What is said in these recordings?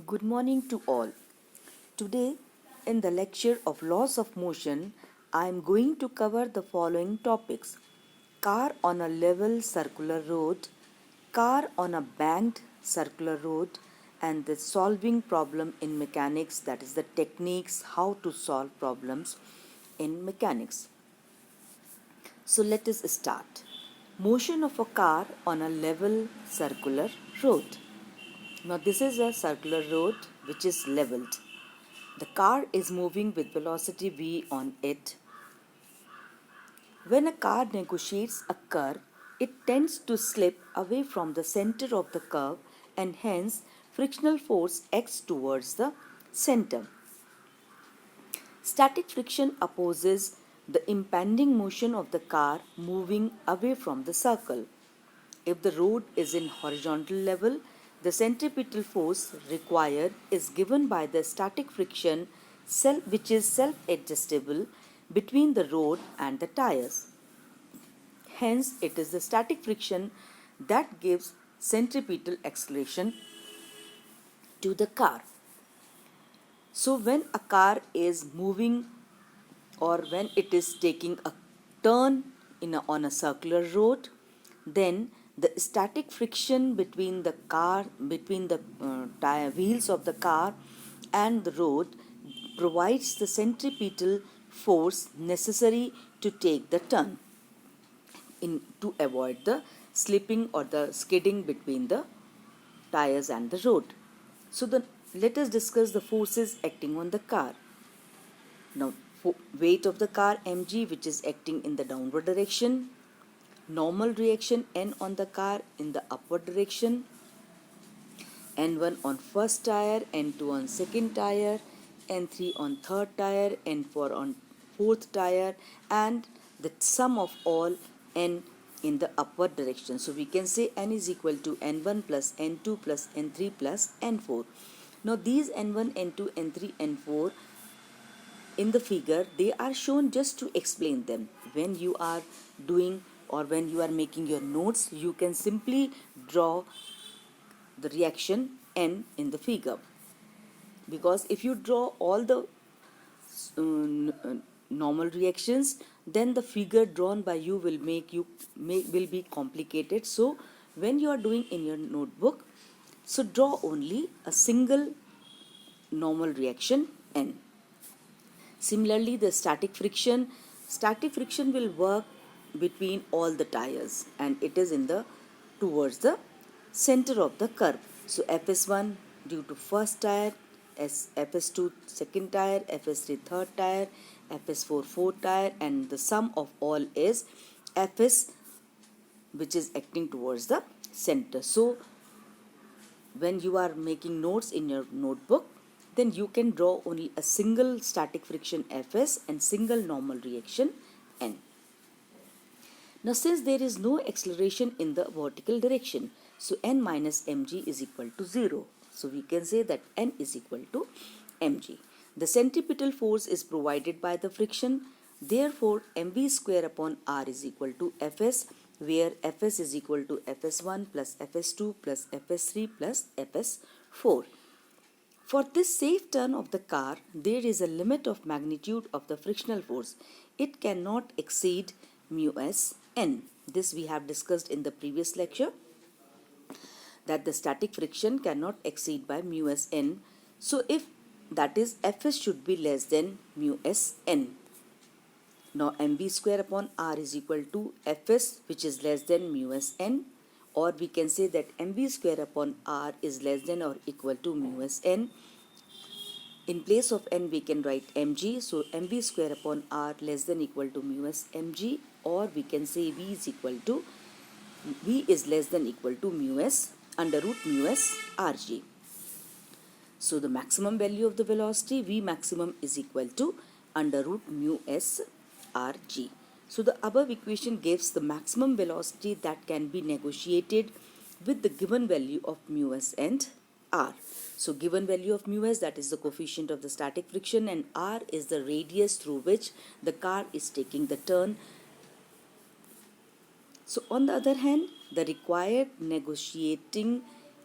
Good morning to all. Today, in the lecture of laws of motion, I am going to cover the following topics: car on a level circular road, car on a banked circular road, and the solving problem in mechanics, that is, the techniques how to solve problems in mechanics. So, let us start. Motion of a car on a level circular road. Now, this is a circular road which is leveled. The car is moving with velocity v on it. When a car negotiates a curve, it tends to slip away from the center of the curve and hence frictional force acts towards the center. Static friction opposes the impending motion of the car moving away from the circle. If the road is in horizontal level, the centripetal force required is given by the static friction which is self-adjustable between the road and the tires. Hence, it is the static friction that gives centripetal acceleration to the car. So, when a car is moving or when it is taking a turn on a circular road, then the static friction between the tire wheels of the car and the road provides the centripetal force necessary to take the turn to avoid the slipping or the skidding between the tires and the road. So let us discuss the forces acting on the car. Now, weight of the car mg, which is acting in the downward direction, normal reaction N on the car in the upward direction, N1 on first tire, N2 on second tire, N3 on third tire, N4 on fourth tire, and the sum of all N in the upward direction. So we can say N is equal to N1 plus N2 plus N3 plus N4. Now these N1, N2, N3, N4 in the figure, they are shown just to explain them. When you are doing or when you are making your notes, you can simply draw the reaction N in the figure, because if you draw all the normal reactions, then the figure drawn by you will will be complicated. So when you are doing in your notebook, so draw only a single normal reaction N. Similarly, the static friction will work between all the tires, and it is in the towards the center of the curve. So FS1 due to first tire, FS2 second tire, FS3 third tire, FS4 fourth tire, and the sum of all is FS, which is acting towards the center. So when you are making notes in your notebook, then you can draw only a single static friction Fs and single normal reaction N. Now since there is no acceleration in the vertical direction, so N minus mg is equal to 0. So we can say that N is equal to mg. The centripetal force is provided by the friction. Therefore, mv square upon r is equal to Fs, where Fs is equal to Fs1 plus Fs2 plus Fs3 plus Fs4. For this safe turn of the car, there is a limit of magnitude of the frictional force. It cannot exceed mu s n. This we have discussed in the previous lecture, that the static friction cannot exceed by mu s n. So if that is, Fs should be less than mu s n. Now mv square upon r is equal to Fs, which is less than mu s n, or we can say that mv square upon r is less than or equal to mu s n. In place of n we can write mg, so mv square upon r less than equal to mu s mg, or we can say v is less than equal to mu s under root mu s rg. So the maximum value of the velocity v maximum is equal to under root mu s rg. So the above equation gives the maximum velocity that can be negotiated with the given value of mu s and r. So given value of mu s, that is the coefficient of the static friction, and r is the radius through which the car is taking the turn. So on the other hand, the required negotiating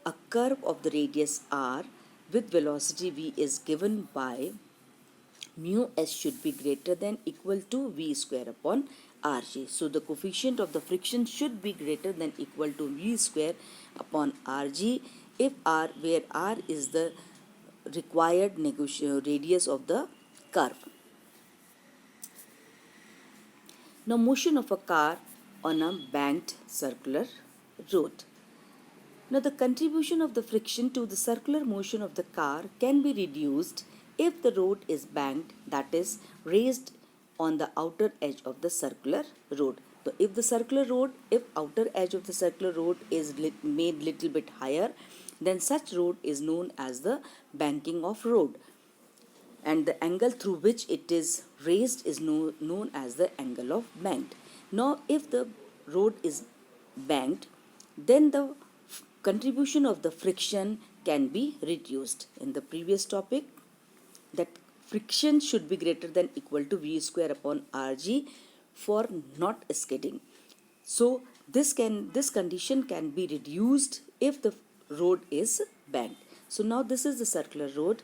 a curve of the radius r, with velocity v is given by mu s should be greater than equal to v square upon rg. So the coefficient of the friction should be greater than equal to v square upon rg if r, where r is the required radius of the curve. Now motion of a car on a banked circular road. Now the contribution of the friction to the circular motion of the car can be reduced if the road is banked, that is raised on the outer edge of the circular road. So if outer edge of the circular road is made little bit higher, then such road is known as the banking of road, and the angle through which it is raised is known as the angle of banked. Now if the road is banked, then the contribution of the friction can be reduced. In the previous topic, that friction should be greater than equal to v square upon rg for not skidding. So this condition can be reduced if the road is banked. So now this is the circular road.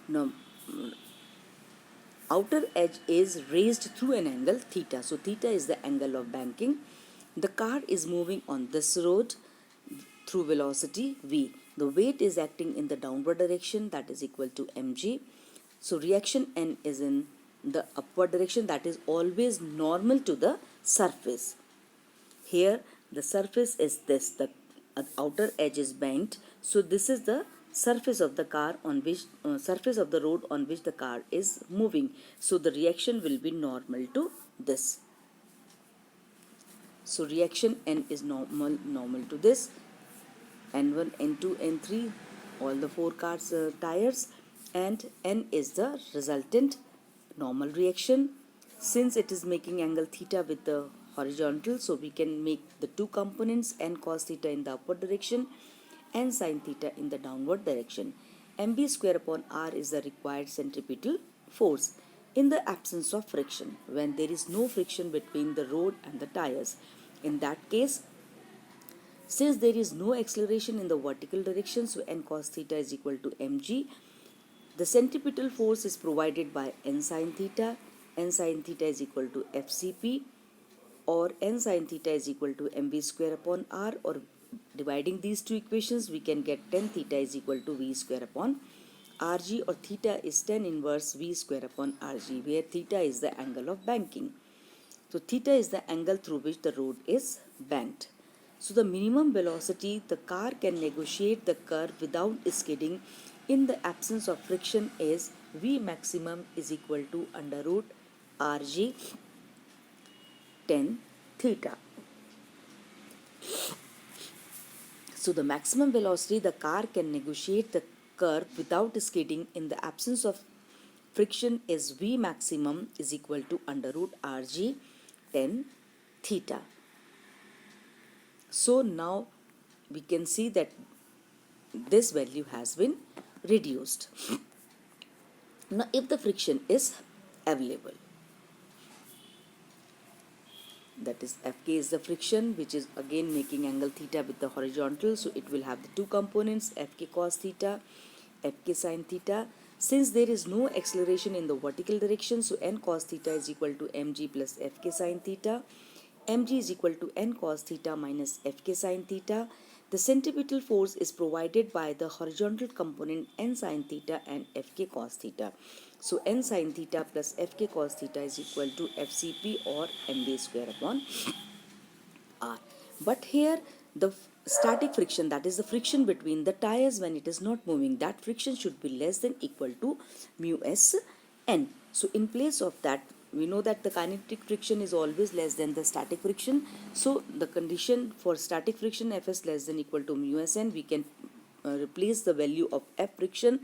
Now outer edge is raised through an angle theta. So theta is the angle of banking. The car is moving on this road through velocity v. The weight is acting in the downward direction, that is equal to mg. So reaction n is in the upward direction, that is always normal to the surface. Here the surface is this, the outer edge is bent. So this is the surface of the car on which surface of the road on which the car is moving. So the reaction will be normal to this. So reaction n is normal to this. N1, N2, N3, all the 4 cars tires, and N is the resultant normal reaction. Since it is making angle theta with the horizontal, so we can make the two components, N cos theta in the upward direction, N sin theta in the downward direction. mb square upon r is the required centripetal force in the absence of friction, when there is no friction between the road and the tires. In that case, since there is no acceleration in the vertical direction, so n cos theta is equal to mg. The centripetal force is provided by n sin theta. N sin theta is equal to fcp, or n sin theta is equal to mv square upon r, or dividing these two equations we can get tan theta is equal to v square upon rg, or theta is tan inverse v square upon rg, where theta is the angle of banking. So theta is the angle through which the road is banked. So the minimum velocity the car can negotiate the curve without skidding in the absence of friction is v maximum is equal to under root rg tan theta. So the maximum velocity the car can negotiate the curve without skidding in the absence of friction is v maximum is equal to under root rg tan theta. So now we can see that this value has been reduced. Now if the friction is available, that is Fk is the friction which is again making angle theta with the horizontal, so it will have the two components, Fk cos theta, Fk sin theta. Since there is no acceleration in the vertical direction, so n cos theta is equal to mg plus Fk sin theta. Mg is equal to n cos theta minus Fk sin theta. The centripetal force is provided by the horizontal component n sin theta and Fk cos theta. So n sin theta plus Fk cos theta is equal to Fcp, or mv square upon r. But here the static friction, that is the friction between the tires when it is not moving, that friction should be less than equal to mu s n. So in place of that, we know that the kinetic friction is always less than the static friction. So the condition for static friction, Fs less than equal to mu s n, we can replace the value of F friction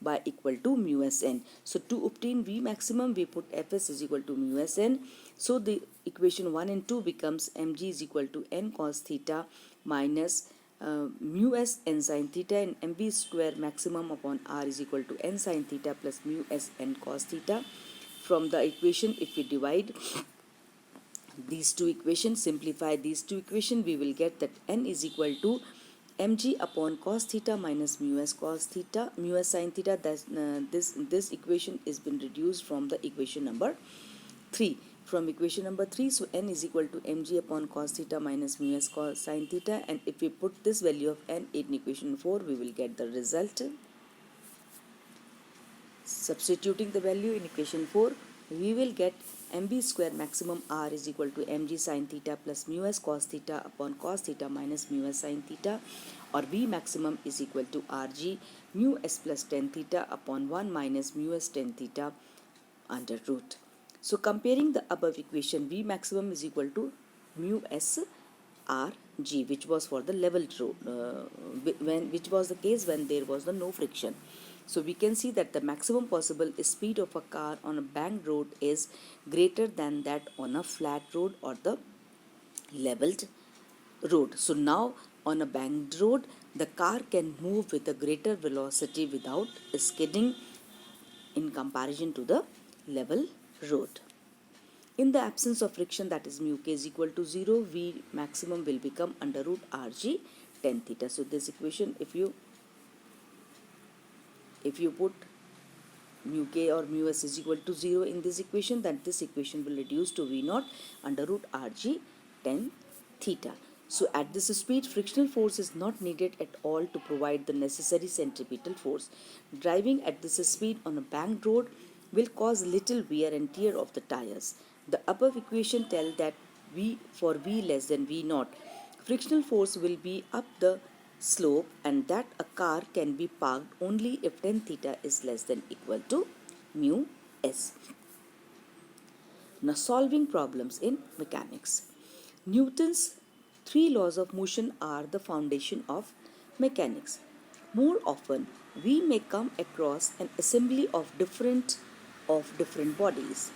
by equal to mu s n. So to obtain V maximum, we put Fs is equal to mu s n. So the equation 1 and 2 becomes mg is equal to n cos theta minus mu s n sin theta, and mv square maximum upon r is equal to n sin theta plus mu s n cos theta. From the equation, if we divide these two equations, simplify these two equations, we will get that n is equal to mg upon cos theta minus mu s cos theta, mu s sin theta. This equation is been reduced from the equation number 3. From equation number 3, so n is equal to mg upon cos theta minus mu s cos sin theta, and if we put this value of n in equation 4, we will get the result. Substituting the value in equation 4, we will get mb square maximum r is equal to mg sin theta plus mu s cos theta upon cos theta minus mu s sin theta, or v maximum is equal to rg mu s plus tan theta upon 1 minus mu s tan theta under root. So comparing the above equation, v maximum is equal to mu s r g, which was for the level road, which was the case when there was no friction. So we can see that the maximum possible speed of a car on a banked road is greater than that on a flat road or the leveled road. So now on a banked road, the car can move with a greater velocity without skidding in comparison to the level road. In the absence of friction, that is mu k is equal to 0, v maximum will become under root rg tan theta. So this equation, if you put mu k or mu s is equal to 0 in this equation, then this equation will reduce to v naught under root rg tan theta. So at this speed, frictional force is not needed at all to provide the necessary centripetal force. Driving at this speed on a banked road will cause little wear and tear of the tires. The above equation tells that for v less than v naught, frictional force will be up the slope, and that a car can be parked only if tan theta is less than equal to mu s. Now solving problems in mechanics. Newton's 3 laws of motion are the foundation of mechanics. More often, we may come across an assembly of different bodies.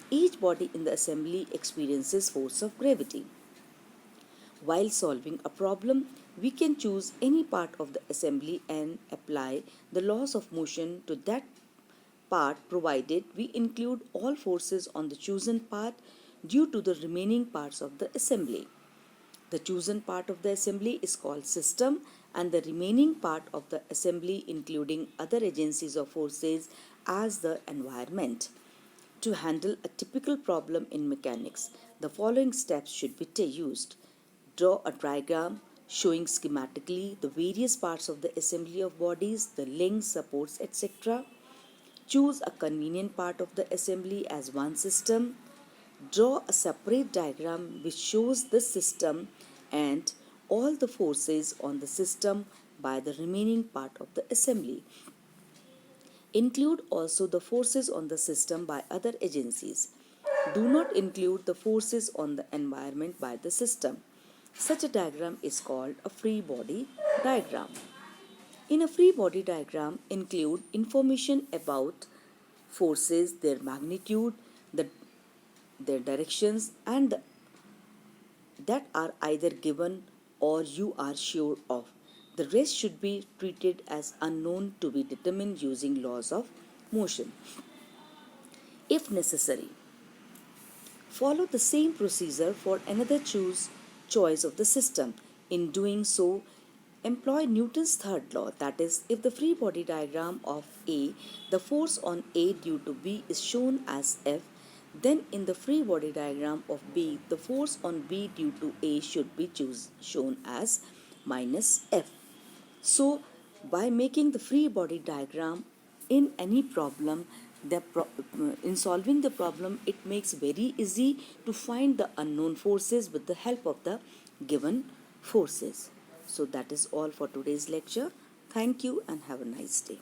Each body in the assembly experiences force of gravity. While solving a problem, we can choose any part of the assembly and apply the laws of motion to that part, provided we include all forces on the chosen part due to the remaining parts of the assembly. The chosen part of the assembly is called system, and the remaining part of the assembly, including other agencies or forces, as the environment. To handle a typical problem in mechanics, the following steps should be used. Draw a diagram showing schematically the various parts of the assembly of bodies, the links, supports, etc. Choose a convenient part of the assembly as one system. Draw a separate diagram which shows the system and all the forces on the system by the remaining part of the assembly. Include also the forces on the system by other agencies. Do not include the forces on the environment by the system. Such a diagram is called a free body diagram. In a free body diagram, include information about forces, their magnitude, their directions, and that are either given or you are sure of. The rest should be treated as unknown to be determined using laws of motion. If necessary, follow the same procedure for another choice of the system. In doing so, employ Newton's third law, that is, if the free body diagram of A, the force on A due to B is shown as F, then in the free body diagram of B, the force on B due to A should be shown as minus F. So, by making the free body diagram in any problem, in solving the problem, it makes very easy to find the unknown forces with the help of the given forces. So that is all for today's lecture. Thank you and have a nice day.